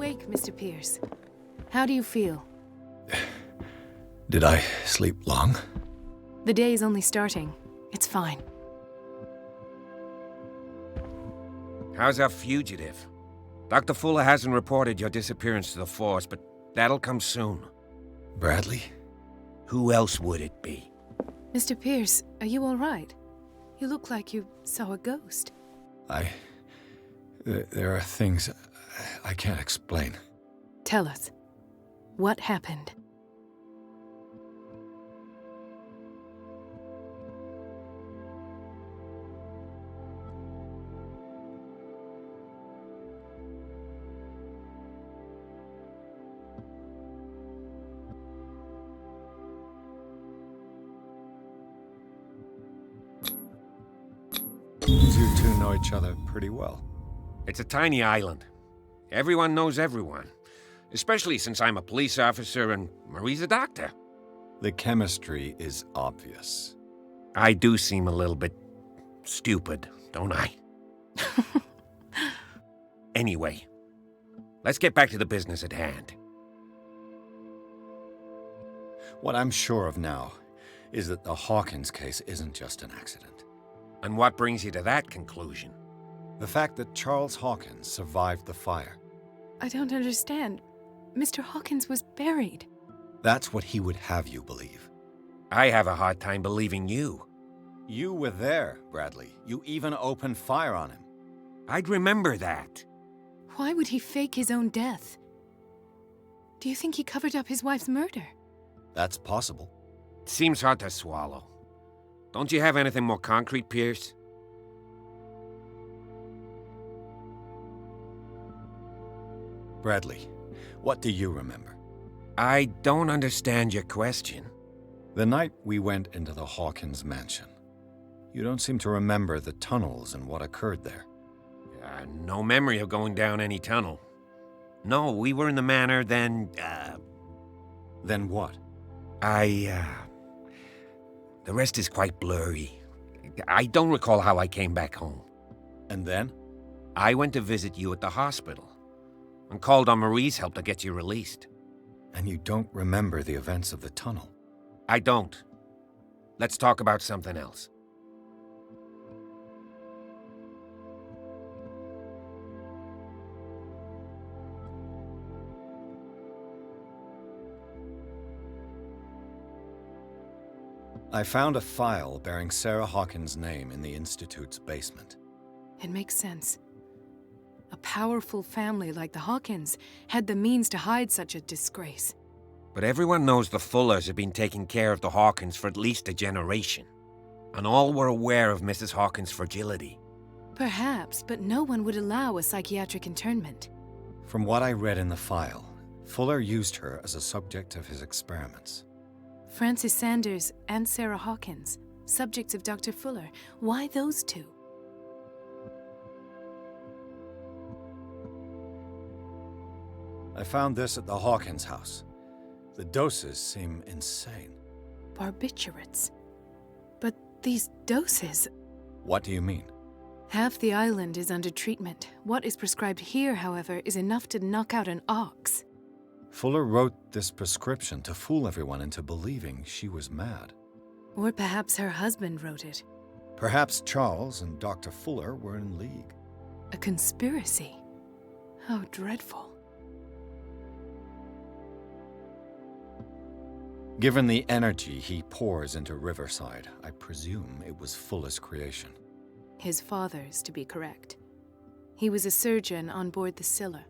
awake, Mr. Pierce. How do you feel? Did I sleep long? The day is only starting. It's fine. How's our fugitive? Dr. Fuller hasn't reported your disappearance to the force, but that'll come soon. Bradley? Who else would it be? Mr. Pierce, are you all right? You look like you saw a ghost. There are things I can't explain. Tell us. What happened? You two know each other pretty well. It's a tiny island. Everyone knows everyone. Especially since I'm a police officer and Marie's a doctor. The chemistry is obvious. I do seem a little bit stupid, don't I? Anyway, let's get back to the business at hand. What I'm sure of now is that the Hawkins case isn't just an accident. And what brings you to that conclusion? The fact that Charles Hawkins survived the fire. I don't understand. Mr. Hawkins was buried. That's what he would have you believe. I have a hard time believing you. You were there, Bradley. You even opened fire on him. I'd remember that. Why would he fake his own death? Do you think he covered up his wife's murder? That's possible. It seems hard to swallow. Don't you have anything more concrete, Pierce? Bradley, what do you remember? I don't understand your question. The night we went into the Hawkins mansion. You don't seem to remember the tunnels and what occurred there. No memory of going down any tunnel. No, we were in the manor, then, Then what? The rest is quite blurry. I don't recall how I came back home. And then? I went to visit you at the hospital and called on Marie's help to get you released. And you don't remember the events of the tunnel? I don't. Let's talk about something else. I found a file bearing Sarah Hawkins' name in the Institute's basement. It makes sense. A powerful family like the Hawkins had the means to hide such a disgrace. But everyone knows the Fullers have been taking care of the Hawkins for at least a generation. And all were aware of Mrs. Hawkins' fragility. Perhaps, but no one would allow a psychiatric internment. From what I read in the file, Fuller used her as a subject of his experiments. Francis Sanders and Sarah Hawkins, subjects of Dr. Fuller. Why those two? I found this at the Hawkins house. The doses seem insane. Barbiturates. But these doses... What do you mean? Half the island is under treatment. What is prescribed here, however, is enough to knock out an ox. Fuller wrote this prescription to fool everyone into believing she was mad. Or perhaps her husband wrote it. Perhaps Charles and Dr. Fuller were in league. A conspiracy. How dreadful. Given the energy he pours into Riverside, I presume it was Fuller's creation. His father's, to be correct. He was a surgeon on board the Scylla.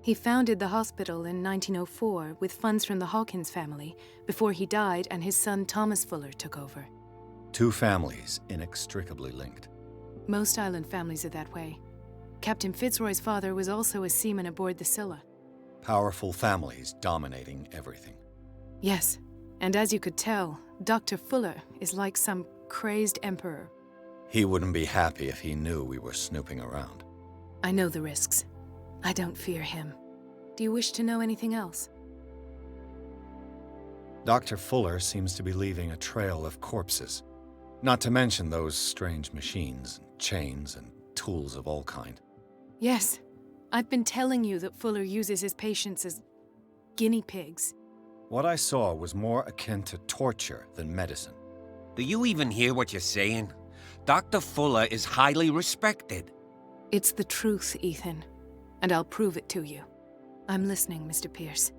He founded the hospital in 1904 with funds from the Hawkins family before he died and his son Thomas Fuller took over. Two families inextricably linked. Most island families are that way. Captain Fitzroy's father was also a seaman aboard the Scylla. Powerful families dominating everything. Yes, and as you could tell, Dr. Fuller is like some crazed emperor. He wouldn't be happy if he knew we were snooping around. I know the risks. I don't fear him. Do you wish to know anything else? Dr. Fuller seems to be leaving a trail of corpses. Not to mention those strange machines, chains, and tools of all kind. Yes, I've been telling you that Fuller uses his patients as guinea pigs. What I saw was more akin to torture than medicine. Do you even hear what you're saying? Dr. Fuller is highly respected. It's the truth, Ethan, and I'll prove it to you. I'm listening, Mr. Pierce.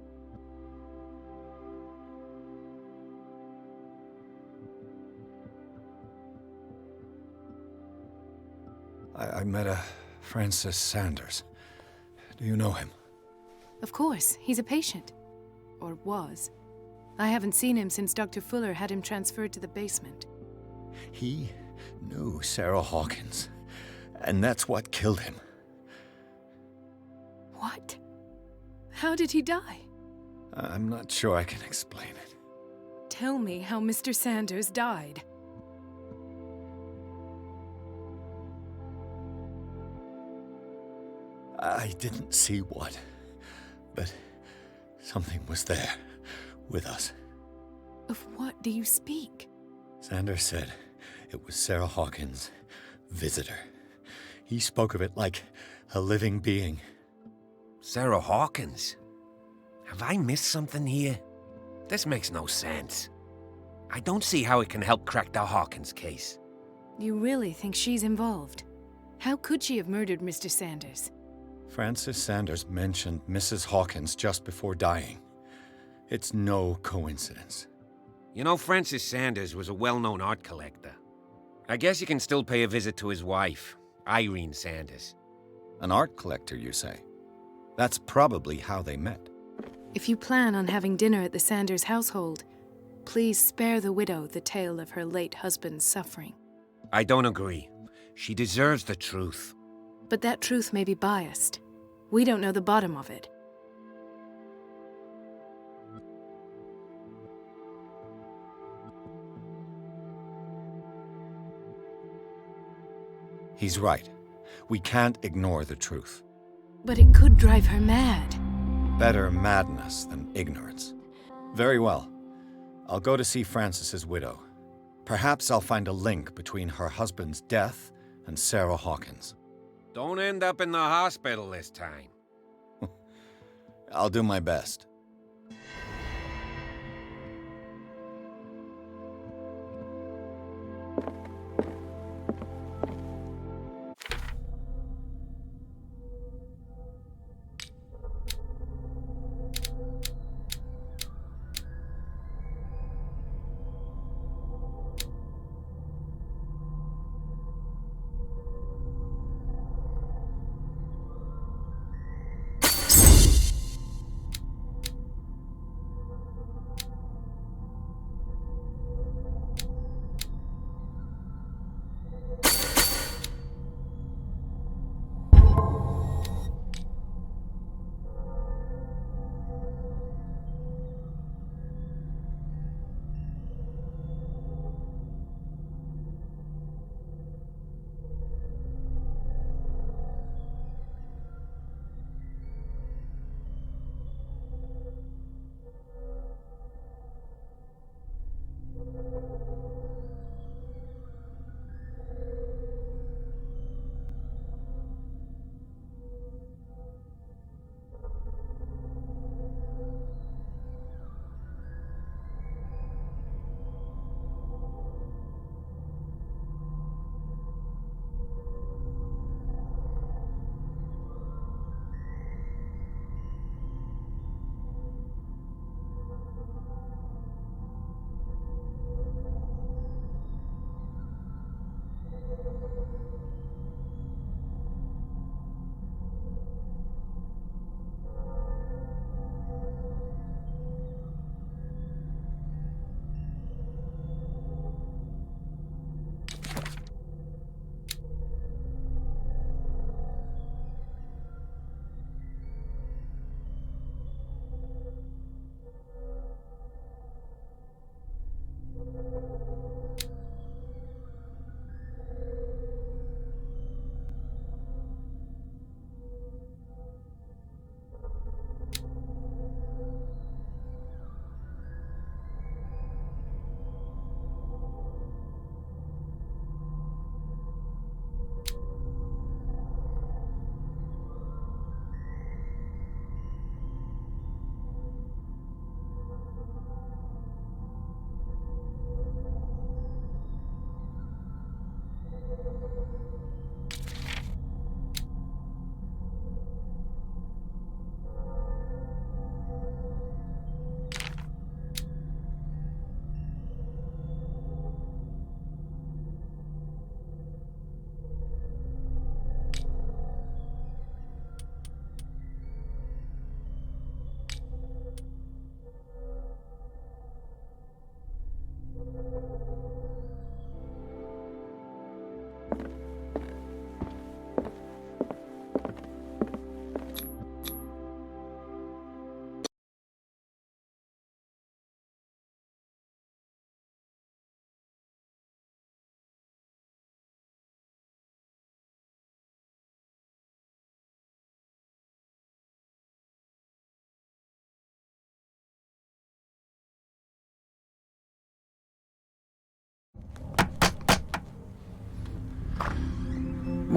I met a Francis Sanders. Do you know him? Of course, he's a patient. Or was. I haven't seen him since Dr. Fuller had him transferred to the basement. He knew Sarah Hawkins, and that's what killed him. What? How did he die? I'm not sure I can explain it. Tell me how Mr. Sanders died. I didn't see what, but something was there, with us. Of what do you speak? Sanders said it was Sarah Hawkins' visitor. He spoke of it like a living being. Sarah Hawkins? Have I missed something here? This makes no sense. I don't see how it can help crack the Hawkins case. You really think she's involved? How could she have murdered Mr. Sanders? Francis Sanders mentioned Mrs. Hawkins just before dying. It's no coincidence. You know, Francis Sanders was a well-known art collector. I guess you can still pay a visit to his wife, Irene Sanders. An art collector, you say? That's probably how they met. If you plan on having dinner at the Sanders household, please spare the widow the tale of her late husband's suffering. I don't agree. She deserves the truth. But that truth may be biased. We don't know the bottom of it. He's right. We can't ignore the truth. But it could drive her mad. Better madness than ignorance. Very well. I'll go to see Francis's widow. Perhaps I'll find a link between her husband's death and Sarah Hawkins. Don't end up in the hospital this time. I'll do my best.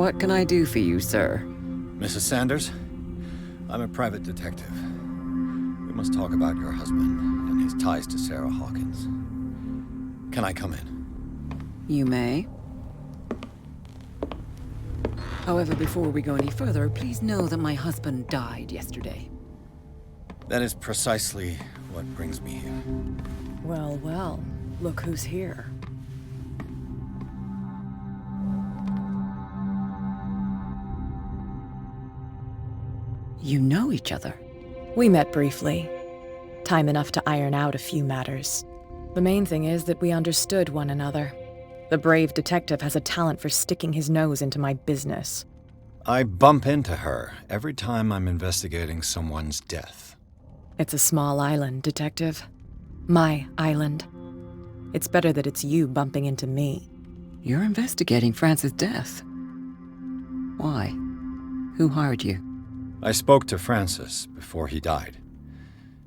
What can I do for you, sir? Mrs. Sanders, I'm a private detective. We must talk about your husband and his ties to Sarah Hawkins. Can I come in? You may. However, before we go any further, please know that my husband died yesterday. That is precisely what brings me here. Well, well, look who's here. You know each other. We met briefly. Time enough to iron out a few matters. The main thing is that we understood one another. The brave detective has a talent for sticking his nose into my business. I bump into her every time I'm investigating someone's death. It's a small island, Detective. My island. It's better that it's you bumping into me. You're investigating Francis' death. Why? Who hired you? I spoke to Francis before he died.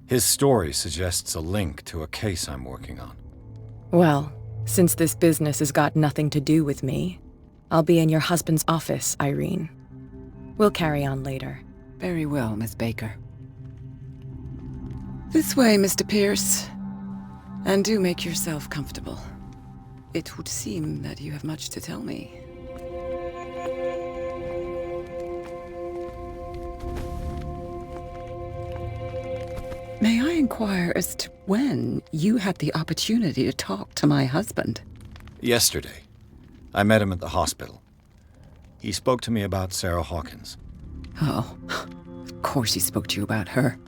His story suggests a link to a case I'm working on. Well, since this business has got nothing to do with me, I'll be in your husband's office, Irene. We'll carry on later. Very well, Miss Baker. This way, Mr. Pierce. And do make yourself comfortable. It would seem that you have much to tell me. May I inquire as to when you had the opportunity to talk to my husband? Yesterday, I met him at the hospital. He spoke to me about Sarah Hawkins. Oh, of course he spoke to you about her.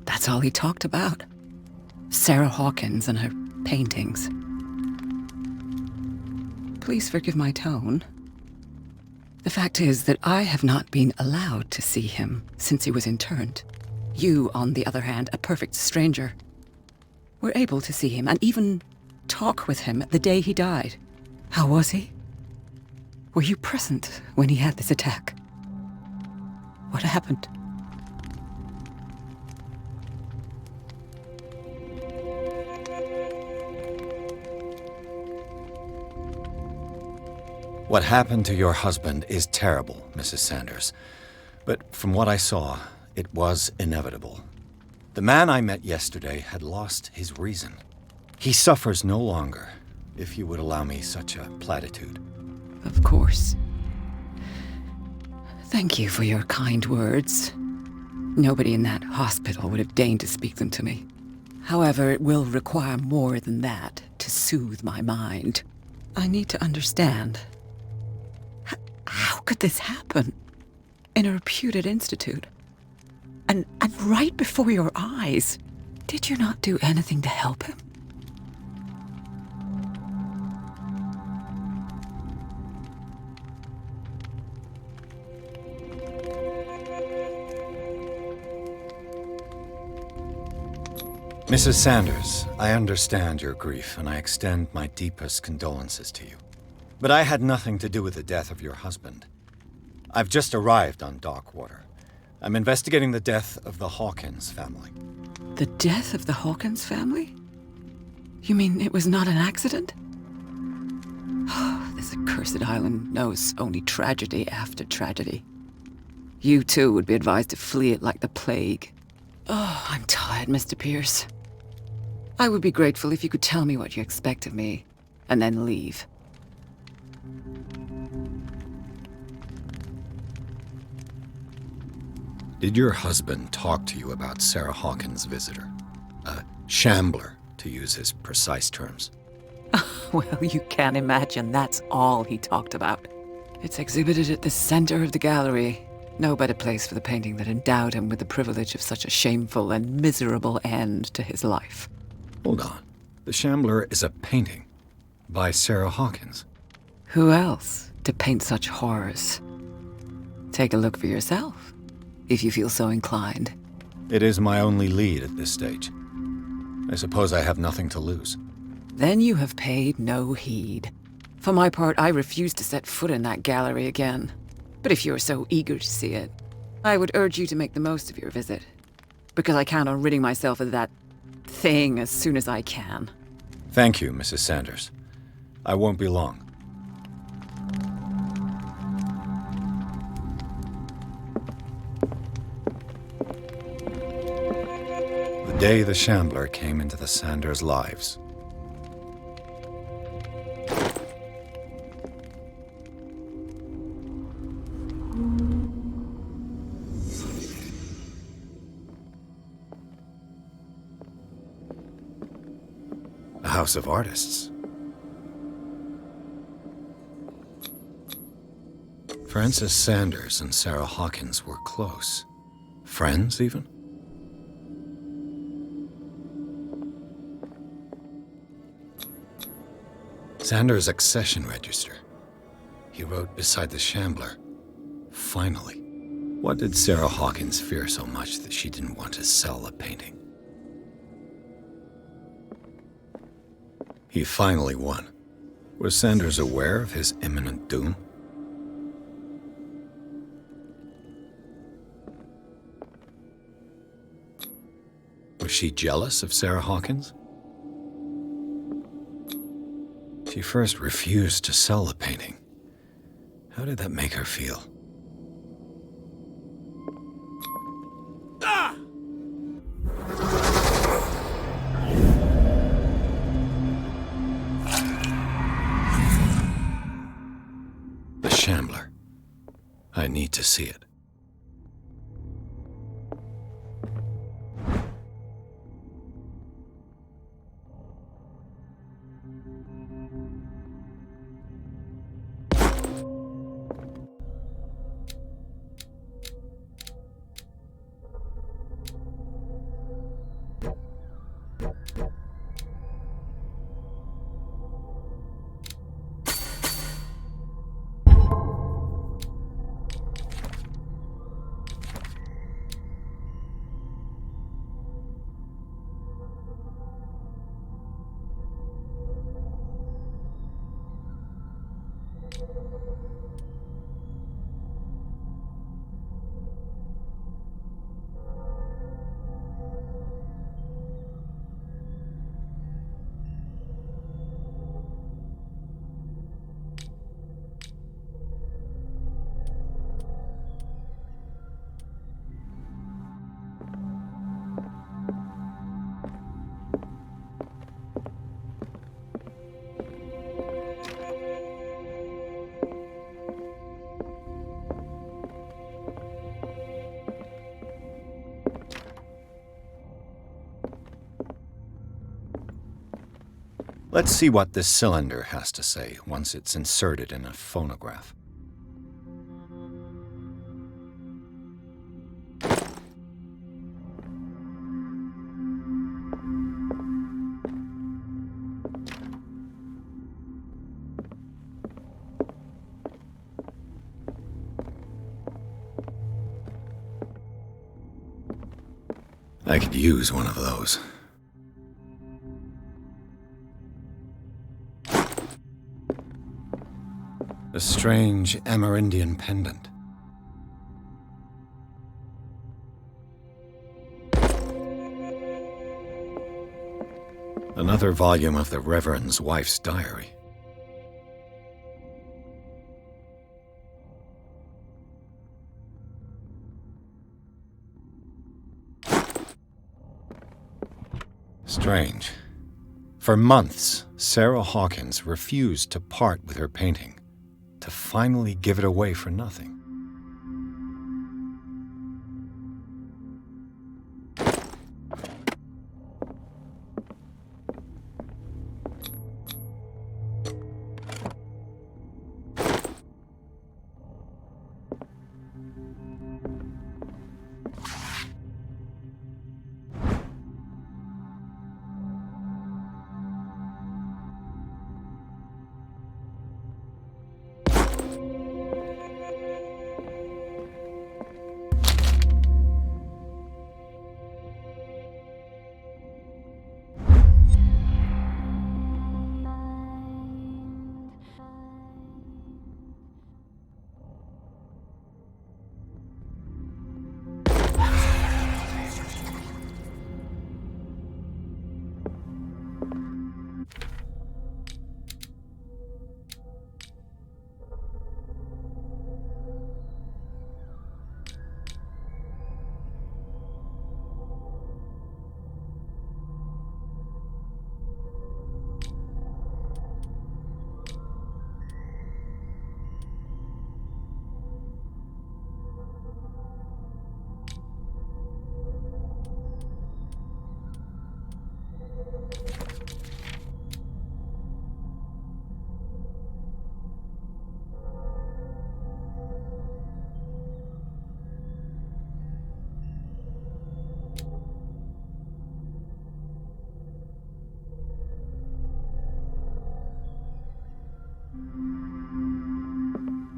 That's all he talked about. Sarah Hawkins and her paintings. Please forgive my tone. The fact is that I have not been allowed to see him since he was interned. You, on the other hand, a perfect stranger, were able to see him and even talk with him the day he died. How was he? Were you present when he had this attack? What happened? What happened to your husband is terrible, Mrs. Sanders. But from what I saw, it was inevitable. The man I met yesterday had lost his reason. He suffers no longer, if you would allow me such a platitude. Of course. Thank you for your kind words. Nobody in that hospital would have deigned to speak them to me. However, it will require more than that to soothe my mind. I need to understand. How could this happen? In a reputed institute? And right before your eyes. Did you not do anything to help him? Mrs. Sanders, I understand your grief, and I extend my deepest condolences to you. But I had nothing to do with the death of your husband. I've just arrived on Darkwater. I'm investigating the death of the Hawkins family. The death of the Hawkins family? You mean it was not an accident? This accursed island knows only tragedy after tragedy. You too would be advised to flee it like the plague. Oh, I'm tired, Mr. Pierce. I would be grateful if you could tell me what you expect of me, and then leave. Did your husband talk to you about Sarah Hawkins' visitor? A shambler, to use his precise terms. Well, you can imagine that's all he talked about. It's exhibited at the center of the gallery. No better place for the painting that endowed him with the privilege of such a shameful and miserable end to his life. Hold on. The Shambler is a painting by Sarah Hawkins. Who else to paint such horrors? Take a look for yourself, if you feel so inclined. It is my only lead at this stage. I suppose I have nothing to lose. Then you have paid no heed. For my part, I refuse to set foot in that gallery again. But if you're so eager to see it, I would urge you to make the most of your visit. Because I count on ridding myself of that thing as soon as I can. Thank you, Mrs. Sanders. I won't be long. day the Shambler came into the Sanders' lives. A house of artists. Francis Sanders and Sarah Hawkins were close. Friends, even? Sanders' accession register. He wrote beside the Shambler, "Finally." What did Sarah Hawkins fear so much that she didn't want to sell the painting? He finally won. Was Sanders aware of his imminent doom? Was she jealous of Sarah Hawkins? She first refused to sell the painting. How did that make her feel? The Shambler. I need to see it. Let's see what this cylinder has to say once it's inserted in a phonograph. I could use one of those. A strange Amerindian pendant. Another volume of the Reverend's wife's diary. Strange. For months, Sarah Hawkins refused to part with her painting, to finally give it away for nothing.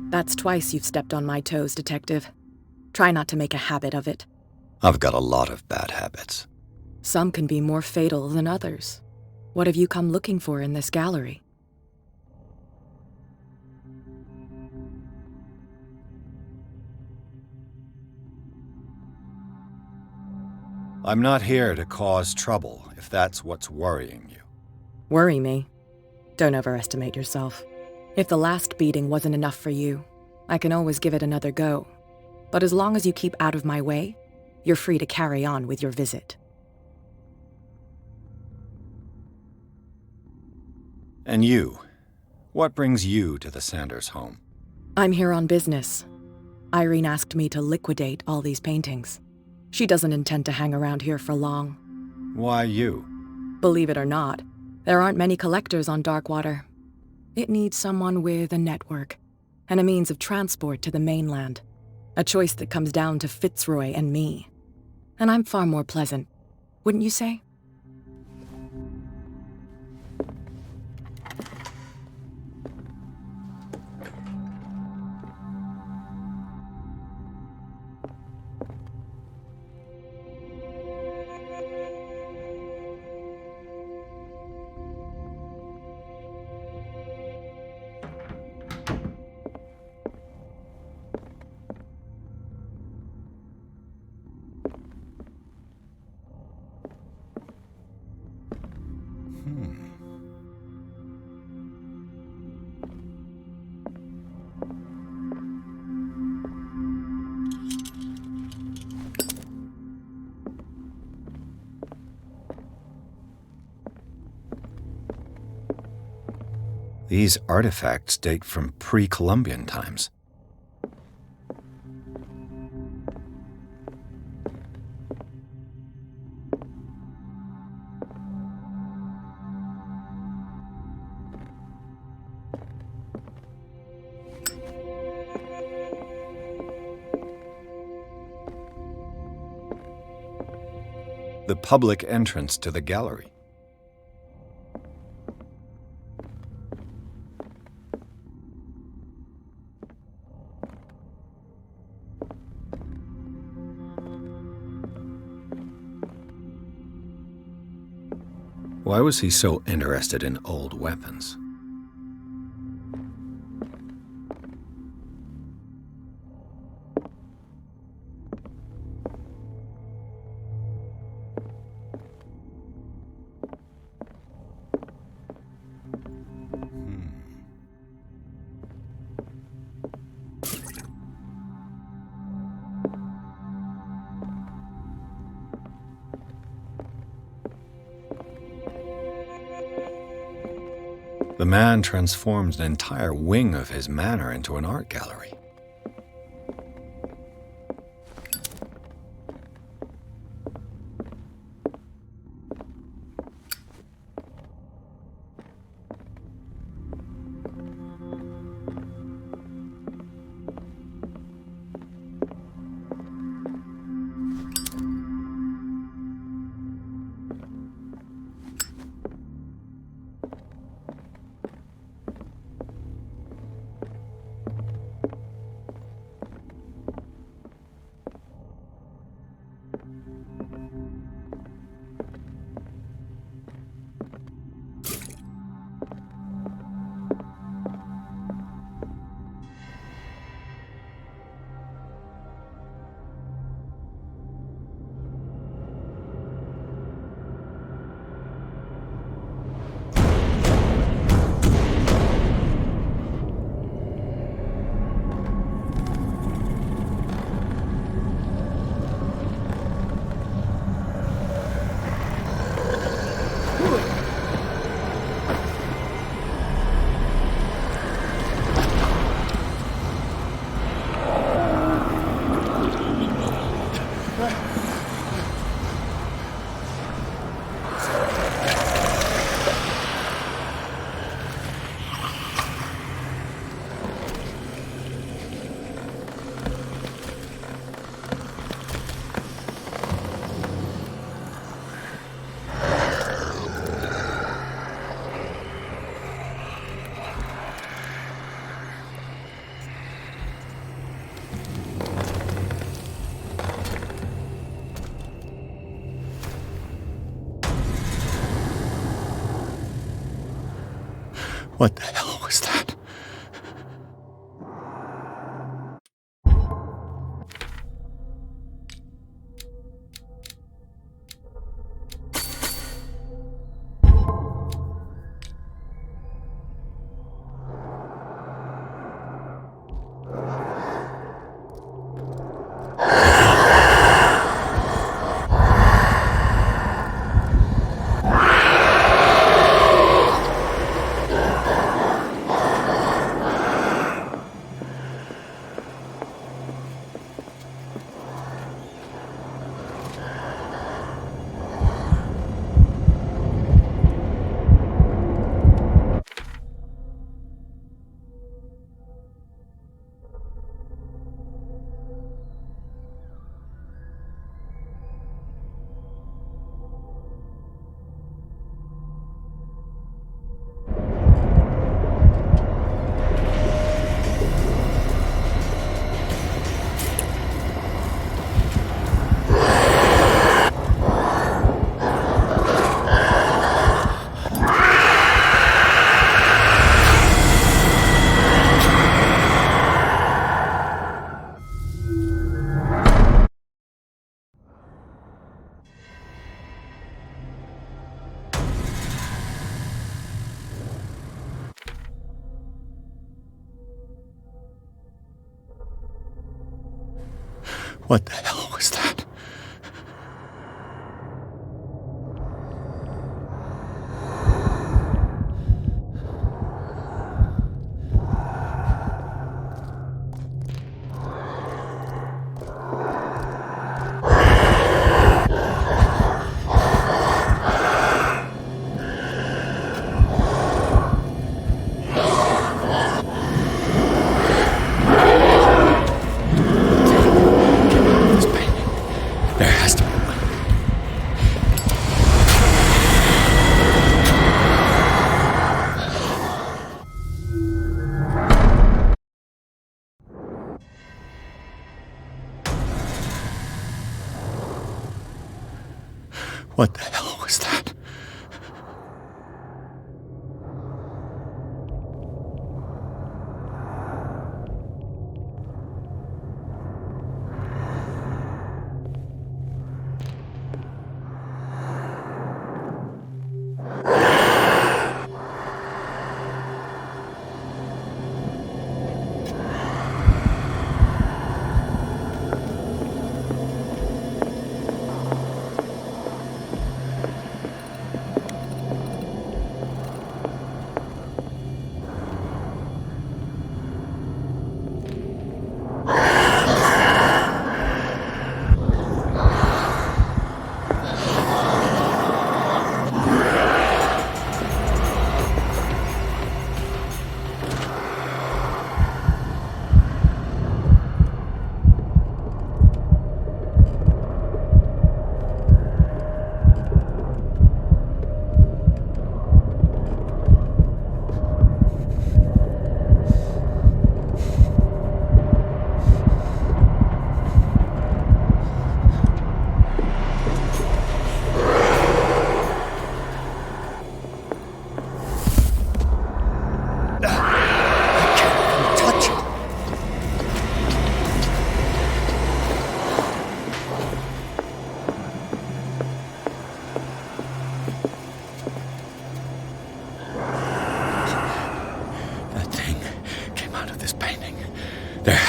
That's twice you've stepped on my toes, Detective. Try not to make a habit of it. I've got a lot of bad habits. Some can be more fatal than others. What have you come looking for in this gallery? I'm not here to cause trouble, if that's what's worrying you. Worry me? Don't overestimate yourself. If the last beating wasn't enough for you, I can always give it another go. But as long as you keep out of my way, you're free to carry on with your visit. And you? What brings you to the Sanders home? I'm here on business. Irene asked me to liquidate all these paintings. She doesn't intend to hang around here for long. Why you? Believe it or not, there aren't many collectors on Darkwater. It needs someone with a network and a means of transport to the mainland. A choice that comes down to Fitzroy and me. And I'm far more pleasant, wouldn't you say? These artifacts date from pre-Columbian times. The public entrance to the gallery. Why was he so interested in old weapons? The man transforms an entire wing of his manor into an art gallery. What the hell was that? What the hell was that? What the hell was that?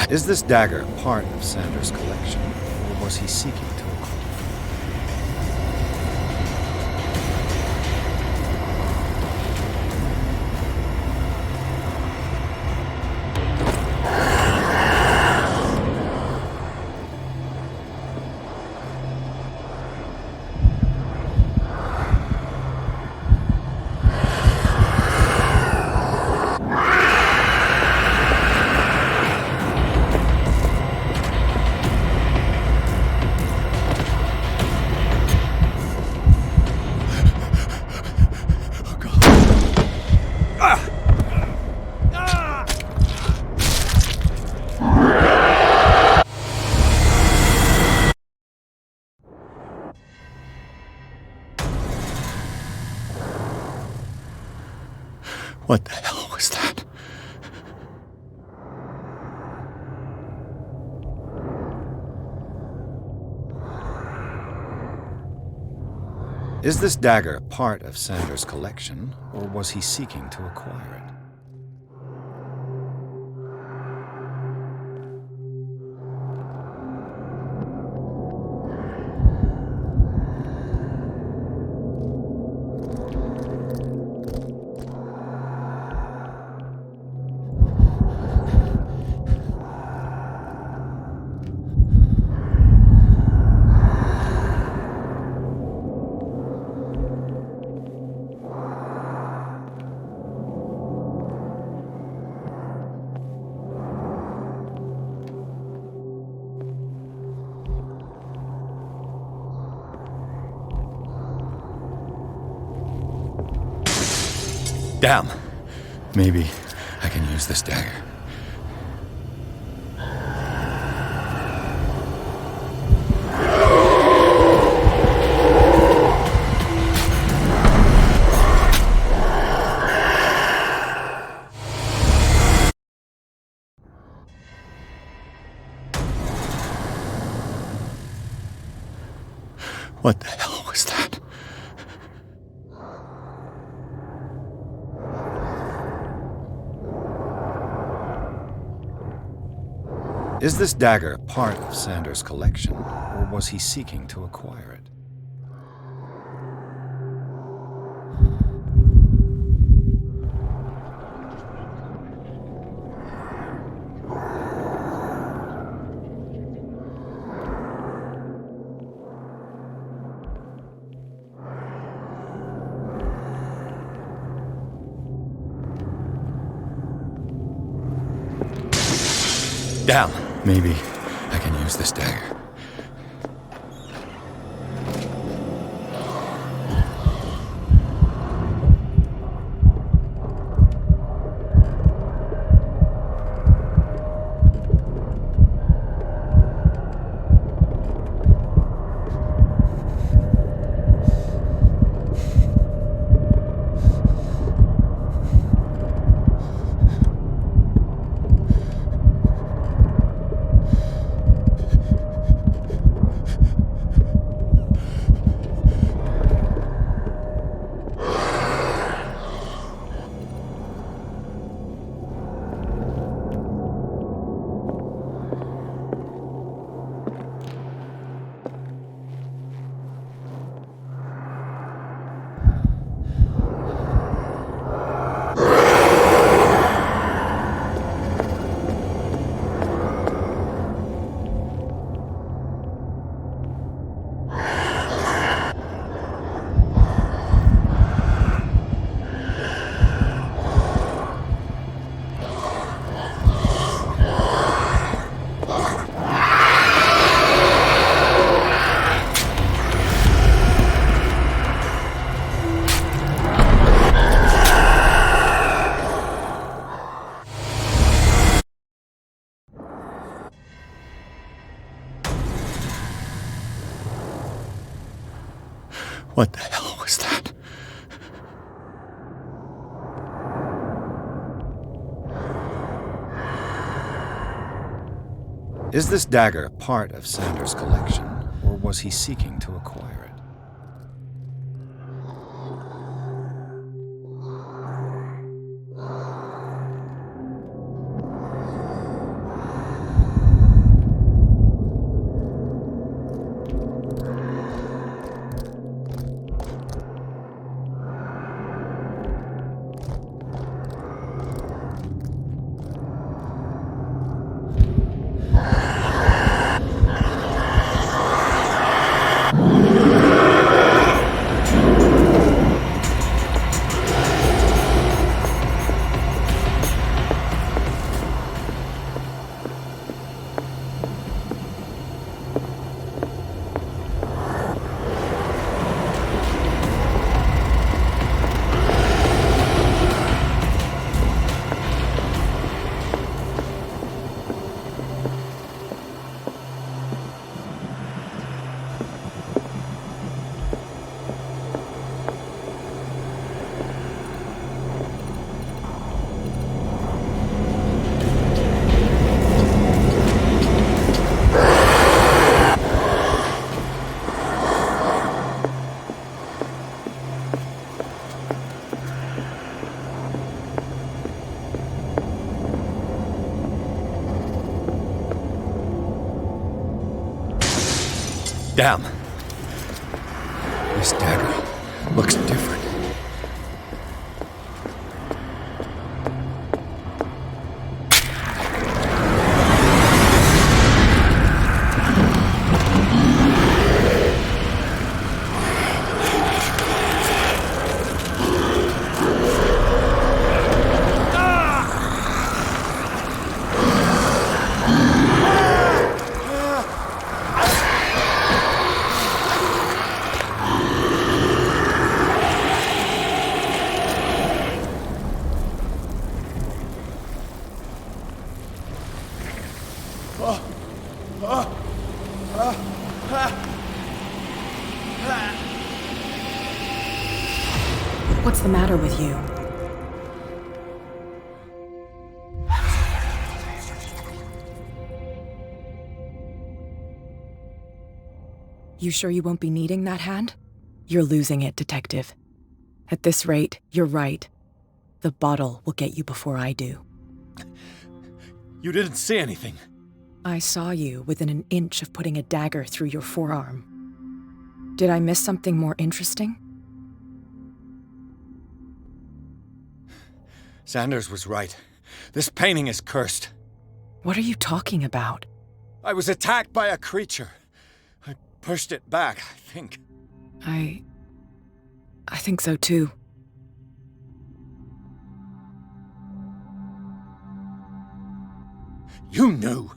Is this dagger part of Sanders' collection, or was he seeking to acquire? What the hell was that? Is this dagger part of Sanders' collection, or was he seeking to acquire it? Damn! Maybe I can use this dagger. What the hell was that? Is this dagger part of Sanders' collection, or was he seeking to acquire it? Damn! Maybe I can use this dagger. What the hell was that? Is this dagger part of Sanders' collection, or was he seeking to acquire it? Damn. This dagger looks different. What's the matter with you? You sure you won't be needing that hand? You're losing it, Detective. At this rate, you're right. The bottle will get you before I do. You didn't see anything. I saw you within an inch of putting a dagger through your forearm. Did I miss something more interesting? Sanders was right. This painting is cursed. What are you talking about? I was attacked by a creature. I pushed it back, I think. I think so too. You knew.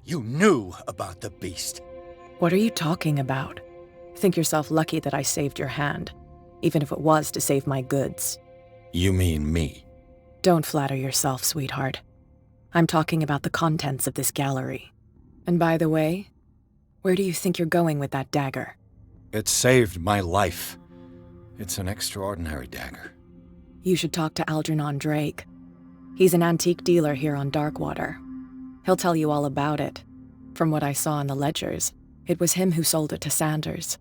You knew about the beast. What are you talking about? Think yourself lucky that I saved your hand, even if it was to save my goods. You mean me? Don't flatter yourself, sweetheart. I'm talking about the contents of this gallery. And by the way, where do you think you're going with that dagger? It saved my life. It's an extraordinary dagger. You should talk to Algernon Drake. He's an antique dealer here on Darkwater. He'll tell you all about it. From what I saw in the ledgers, it was him who sold it to Sanders.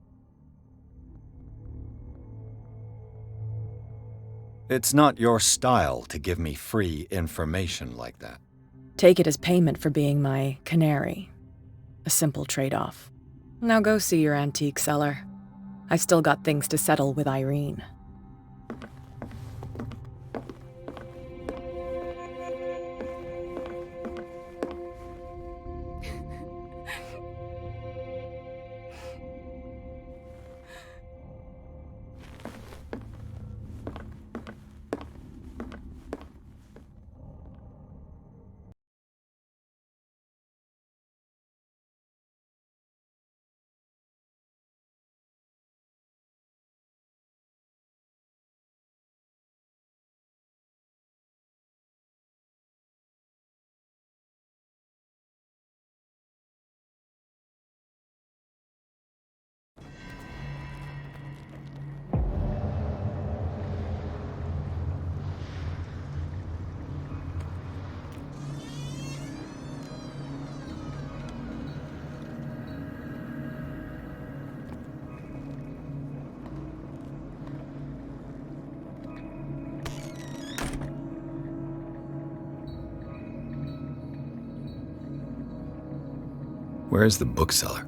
It's not your style to give me free information like that. Take it as payment for being my canary. A simple trade-off. Now go see your antique seller. I've still got things to settle with Irene. Where's the bookseller?